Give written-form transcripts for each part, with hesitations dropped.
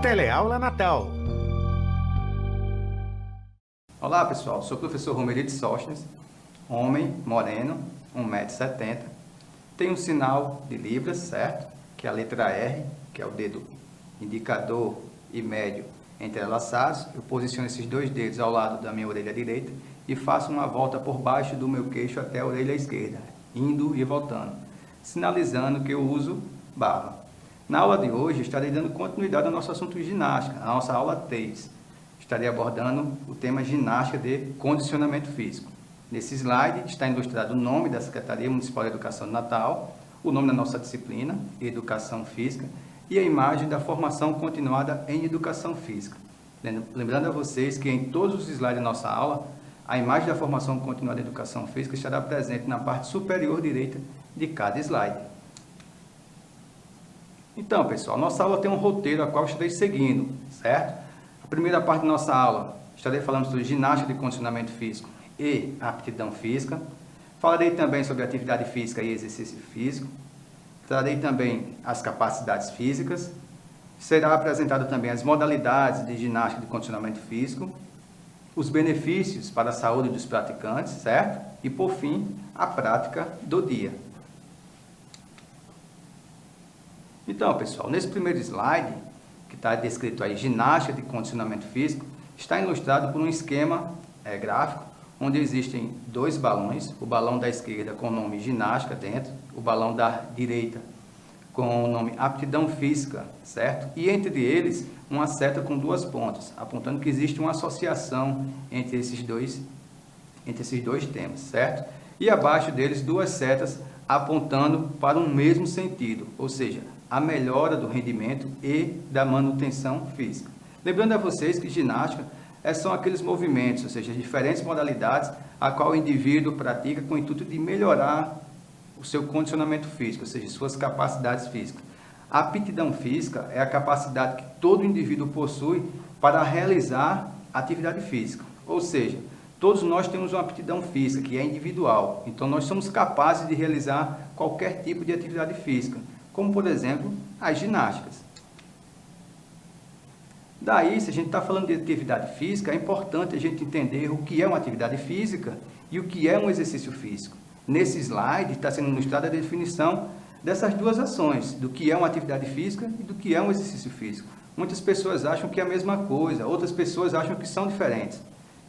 Teleaula Natal. Olá pessoal, sou o professor Romerito Sóstenes, homem, moreno, 1,70 m, tenho um sinal de Libras, certo? Que é a letra R, que é o dedo indicador e médio entrelaçados. Eu posiciono esses dois dedos ao lado da minha orelha direita e faço uma volta por baixo do meu queixo até a orelha esquerda, indo e voltando, sinalizando que eu uso barra. Na aula de hoje, estarei dando continuidade ao nosso assunto de ginástica, a nossa aula 3. Estarei abordando o tema ginástica de condicionamento físico. Nesse slide está ilustrado o nome da Secretaria Municipal de Educação de Natal, o nome da nossa disciplina, Educação Física, e a imagem da formação continuada em Educação Física. Lembrando a vocês que em todos os slides da nossa aula, a imagem da formação continuada em Educação Física estará presente na parte superior direita de cada slide. Então, pessoal, nossa aula tem um roteiro a qual estarei seguindo, certo? A primeira parte da nossa aula, estarei falando sobre ginástica de condicionamento físico e aptidão física. Falarei também sobre atividade física e exercício físico. Trarei também as capacidades físicas. Será apresentado também as modalidades de ginástica de condicionamento físico, os benefícios para a saúde dos praticantes, certo? E, por fim, a prática do dia. Então, pessoal, nesse primeiro slide, que está descrito aí, ginástica de condicionamento físico, está ilustrado por um esquema gráfico, onde existem dois balões, o balão da esquerda com o nome ginástica dentro, o balão da direita com o nome aptidão física, certo? E entre eles, uma seta com duas pontas, apontando que existe uma associação entre esses dois temas, certo? E abaixo deles, duas setas apontando para um mesmo sentido, ou seja, a melhora do rendimento e da manutenção física. Lembrando a vocês que ginástica são aqueles movimentos, ou seja, diferentes modalidades a qual o indivíduo pratica com o intuito de melhorar o seu condicionamento físico, ou seja, suas capacidades físicas. A aptidão física é a capacidade que todo indivíduo possui para realizar atividade física, ou seja, todos nós temos uma aptidão física que é individual, então nós somos capazes de realizar qualquer tipo de atividade física, como por exemplo as ginásticas. Daí, se a gente está falando de atividade física, é importante a gente entender o que é uma atividade física e o que é um exercício físico. Nesse slide está sendo ilustrada a definição dessas duas ações, do que é uma atividade física e do que é um exercício físico. Muitas pessoas acham que é a mesma coisa, outras pessoas acham que são diferentes.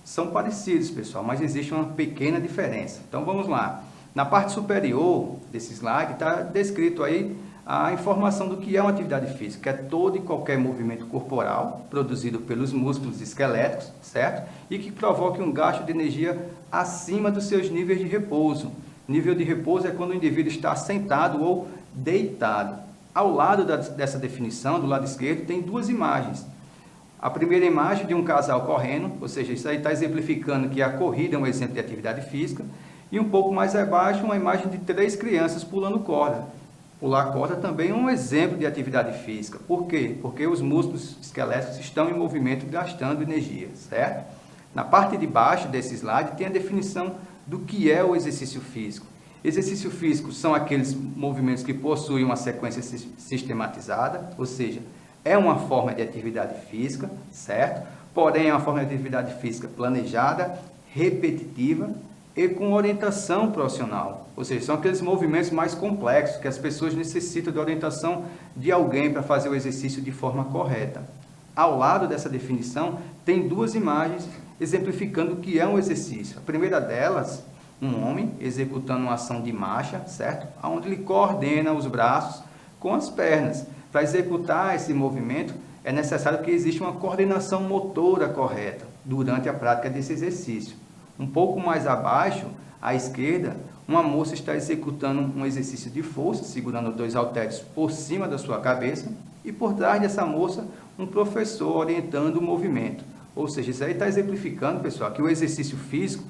São parecidos, pessoal, mas existe uma pequena diferença. Então vamos lá. Na parte superior desse slide está descrito aí a informação do que é uma atividade física, que é todo e qualquer movimento corporal produzido pelos músculos esqueléticos, certo? E que provoque um gasto de energia acima dos seus níveis de repouso. Nível de repouso é quando o indivíduo está sentado ou deitado. Ao lado dessa definição, do lado esquerdo, tem duas imagens. A primeira imagem de um casal correndo, ou seja, isso aí está exemplificando que a corrida é um exemplo de atividade física. E um pouco mais abaixo, uma imagem de 3 crianças pulando corda. Pular corda também é um exemplo de atividade física. Por quê? Porque os músculos esqueléticos estão em movimento gastando energia, certo? Na parte de baixo desse slide tem a definição do que é o exercício físico. Exercício físico são aqueles movimentos que possuem uma sequência sistematizada, ou seja, é uma forma de atividade física, certo? Porém, é uma forma de atividade física planejada, repetitiva e com orientação profissional, ou seja, são aqueles movimentos mais complexos que as pessoas necessitam de orientação de alguém para fazer o exercício de forma correta. Ao lado dessa definição, tem duas imagens exemplificando o que é um exercício. A primeira delas, um homem executando uma ação de marcha, certo? Onde ele coordena os braços com as pernas. Para executar esse movimento, é necessário que exista uma coordenação motora correta durante a prática desse exercício. Um pouco mais abaixo, à esquerda, uma moça está executando um exercício de força, segurando 2 halteres por cima da sua cabeça, e por trás dessa moça, um professor orientando o movimento. Ou seja, isso aí está exemplificando, pessoal, que o exercício físico,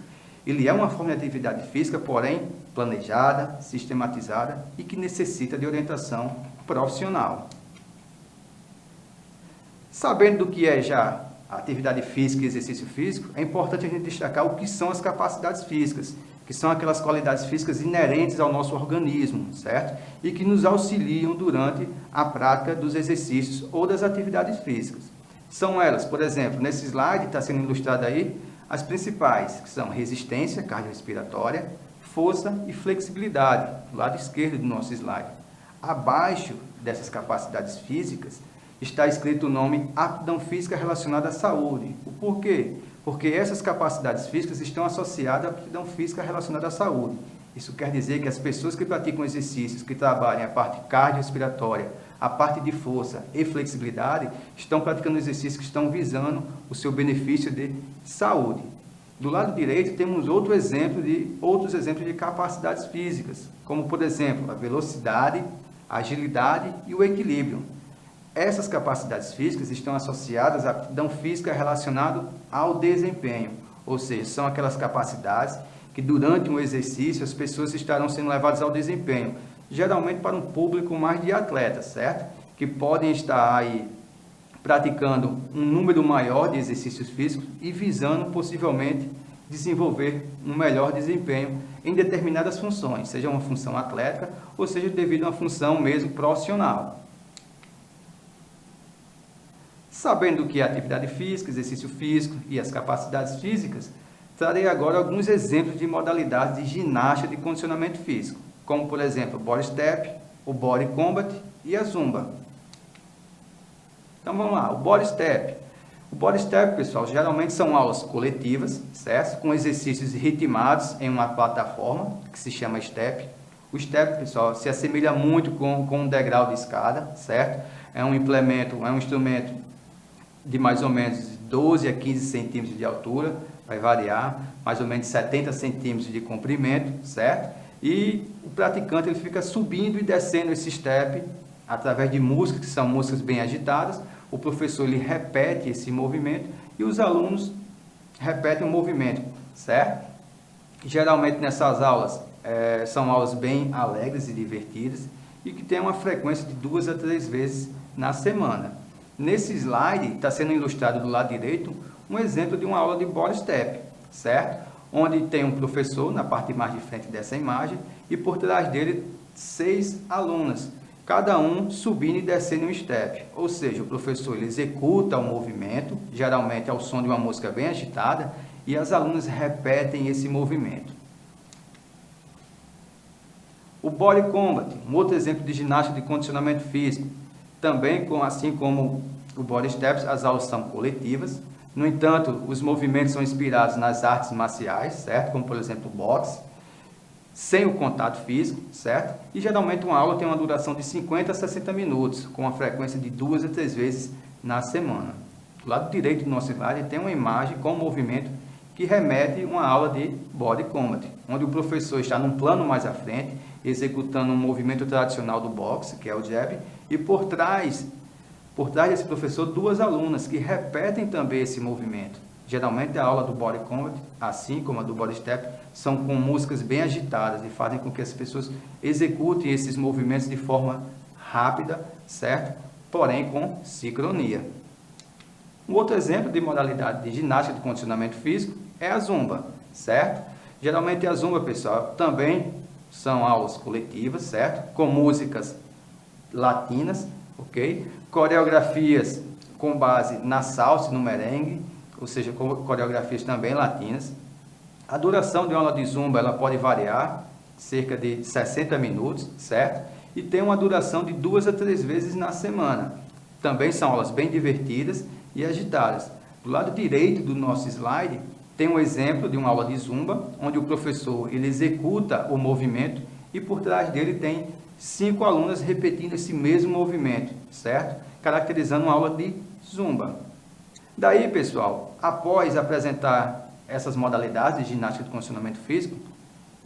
ele é uma forma de atividade física, porém planejada, sistematizada e que necessita de orientação profissional. Sabendo do que é já a atividade física e exercício físico, é importante a gente destacar o que são as capacidades físicas, que são aquelas qualidades físicas inerentes ao nosso organismo, certo? E que nos auxiliam durante a prática dos exercícios ou das atividades físicas. São elas, por exemplo, nesse slide está sendo ilustrado aí, as principais, que são resistência cardiorrespiratória, força e flexibilidade, do lado esquerdo do nosso slide. Abaixo dessas capacidades físicas está escrito o nome aptidão física relacionada à saúde. O porquê? Porque essas capacidades físicas estão associadas à aptidão física relacionada à saúde. Isso quer dizer que as pessoas que praticam exercícios, que trabalham a parte cardiorrespiratória, a parte de força e flexibilidade, estão praticando exercícios que estão visando o seu benefício de saúde. Do lado direito temos outros exemplos de capacidades físicas, como por exemplo a velocidade, a agilidade e o equilíbrio. Essas capacidades físicas estão associadas à aptidão física relacionada ao desempenho, ou seja, são aquelas capacidades que durante um exercício as pessoas estarão sendo levadas ao desempenho, geralmente para um público mais de atletas, certo? Que podem estar aí praticando um número maior de exercícios físicos e visando possivelmente desenvolver um melhor desempenho em determinadas funções, seja uma função atlética ou seja devido a uma função mesmo profissional. Sabendo o que é atividade física, exercício físico e as capacidades físicas, trarei agora alguns exemplos de modalidades de ginástica de condicionamento físico, como por exemplo o body step, o body combat e a zumba. Então vamos lá, o body step. O body step, pessoal, geralmente são aulas coletivas, certo? Com exercícios ritmados em uma plataforma que se chama step. O step, pessoal, se assemelha muito com um degrau de escada, certo? É um instrumento de mais ou menos 12 a 15 centímetros de altura, vai variar, mais ou menos 70 centímetros de comprimento, certo? E o praticante ele fica subindo e descendo esse step através de músicas, que são músicas bem agitadas. O professor ele repete esse movimento e os alunos repetem o movimento, certo? Geralmente nessas aulas são aulas bem alegres e divertidas e que tem uma frequência de 2 a 3 vezes na semana. Nesse slide está sendo ilustrado do lado direito um exemplo de uma aula de body step, certo? Onde tem um professor na parte mais de frente dessa imagem e por trás dele 6 alunas, cada um subindo e descendo um step. Ou seja, o professor ele executa o movimento, geralmente ao som de uma música bem agitada, e as alunas repetem esse movimento. O body combat, um outro exemplo de ginástica de condicionamento físico. Também, assim como o body steps, as aulas são coletivas. No entanto, os movimentos são inspirados nas artes marciais, certo? Como, por exemplo, o boxe, sem o contato físico, certo? E geralmente uma aula tem uma duração de 50 a 60 minutos, com uma frequência de 2 a 3 vezes na semana. Do lado direito do nosso slide tem uma imagem com movimento que remete a uma aula de body combat, onde o professor está num plano mais à frente, executando um movimento tradicional do boxe, que é o jab, e por trás desse professor, 2 alunas que repetem também esse movimento. Geralmente a aula do body combat, assim como a do body step, são com músicas bem agitadas e fazem com que as pessoas executem esses movimentos de forma rápida, certo? Porém com sincronia. Um outro exemplo de modalidade de ginástica de condicionamento físico é a zumba, certo? Geralmente a zumba, pessoal, também são aulas coletivas, certo? Com músicas latinas, ok? Coreografias com base na salsa e no merengue, ou seja, coreografias também latinas. A duração de uma aula de zumba ela pode variar, cerca de 60 minutos, certo? E tem uma duração de 2 a 3 vezes na semana. Também são aulas bem divertidas e agitadas. Do lado direito do nosso slide tem um exemplo de uma aula de zumba, onde o professor ele executa o movimento e por trás dele tem 5 alunas repetindo esse mesmo movimento, certo? Caracterizando uma aula de zumba. Daí, pessoal, após apresentar essas modalidades de ginástica de condicionamento físico,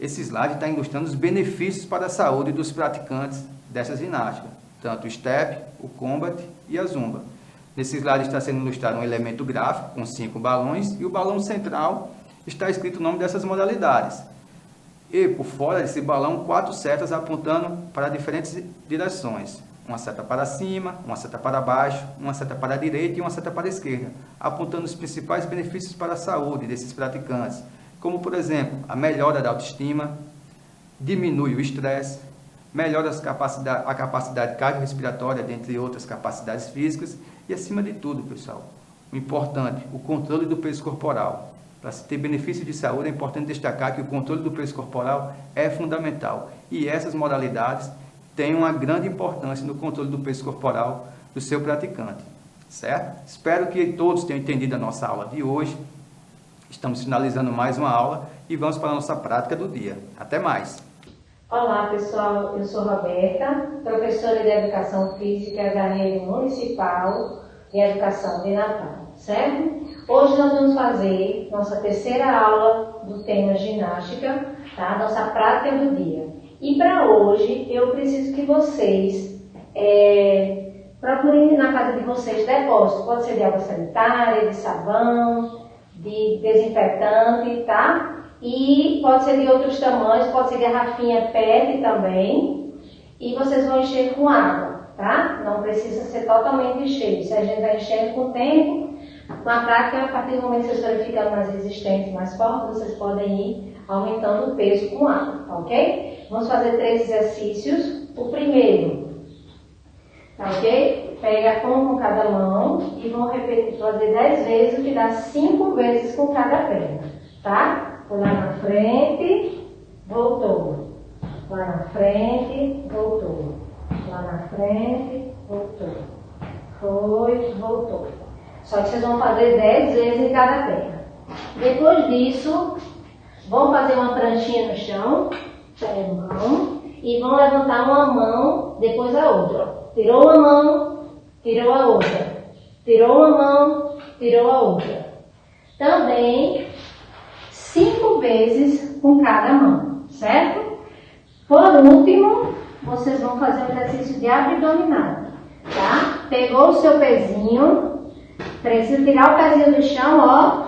esse slide está ilustrando os benefícios para a saúde dos praticantes dessa ginástica, tanto o step, o combat e a zumba. Nesse slide está sendo ilustrado um elemento gráfico com 5 balões e o balão central está escrito o nome dessas modalidades. E por fora desse balão, 4 setas apontando para diferentes direções. Uma seta para cima, uma seta para baixo, uma seta para a direita e uma seta para a esquerda, apontando os principais benefícios para a saúde desses praticantes, como por exemplo, a melhora da autoestima, diminui o estresse, melhora a capacidade cardiorrespiratória, dentre outras capacidades físicas, e acima de tudo, pessoal, o importante, o controle do peso corporal. Para se ter benefício de saúde, é importante destacar que o controle do peso corporal é fundamental. E essas modalidades têm uma grande importância no controle do peso corporal do seu praticante, certo? Espero que todos tenham entendido a nossa aula de hoje. Estamos finalizando mais uma aula e vamos para a nossa prática do dia. Até mais! Olá pessoal, eu sou Roberta, professora de Educação Física da Rede Municipal de Educação de Natal, certo? Hoje nós vamos fazer nossa terceira aula do tema ginástica, tá? Nossa prática do dia. E para hoje eu preciso que vocês procurem na casa de vocês depósito, pode ser de água sanitária, de sabão, de desinfetante, tá? E pode ser de outros tamanhos, pode ser garrafinha PET também. E vocês vão encher com água, tá? Não precisa ser totalmente cheio. Se a gente vai enchendo com o tempo, na prática, a partir do momento que vocês forem ficando mais resistentes, mais fortes, vocês podem ir aumentando o peso com água, tá ok? Vamos fazer 3 exercícios. O primeiro, tá ok? Pega um com cada mão e vão repetir, fazer 10 vezes, o que dá 5 vezes com cada perna, tá? Lá na frente, voltou. Lá na frente, voltou. Lá na frente, voltou. Foi, voltou. Só que vocês vão fazer 10 vezes em cada perna. Depois disso, vão fazer uma pranchinha no chão, mão, e vão levantar uma mão, depois a outra. Tirou uma mão, tirou a outra. Tirou uma mão, tirou a outra. Também 5 vezes com cada mão, certo? Por último, vocês vão fazer um exercício de abdominal, tá? Pegou o seu pezinho, precisa tirar o pezinho do chão, ó,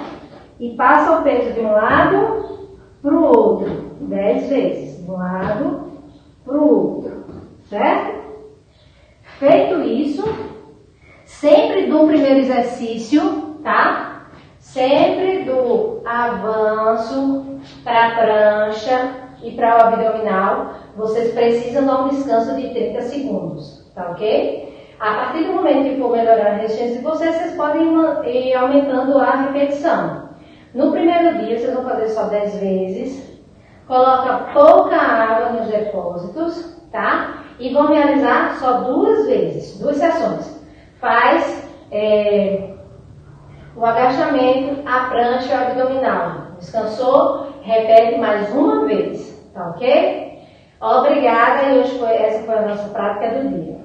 e passa o peso de um lado para o outro, 10 vezes, de um lado para o outro, certo? Feito isso, sempre do primeiro exercício, tá? Sempre do avanço para a prancha e para o abdominal, vocês precisam dar um descanso de 30 segundos, tá ok? A partir do momento que for melhorar a resistência de vocês podem ir aumentando a repetição. No primeiro dia, vocês vão fazer só 10 vezes, coloca pouca água nos depósitos, tá? E vão realizar só 2 vezes, 2 sessões. Faz o agachamento, a prancha e o abdominal. Descansou? Repete mais uma vez, tá ok? Obrigada e essa foi a nossa prática do dia.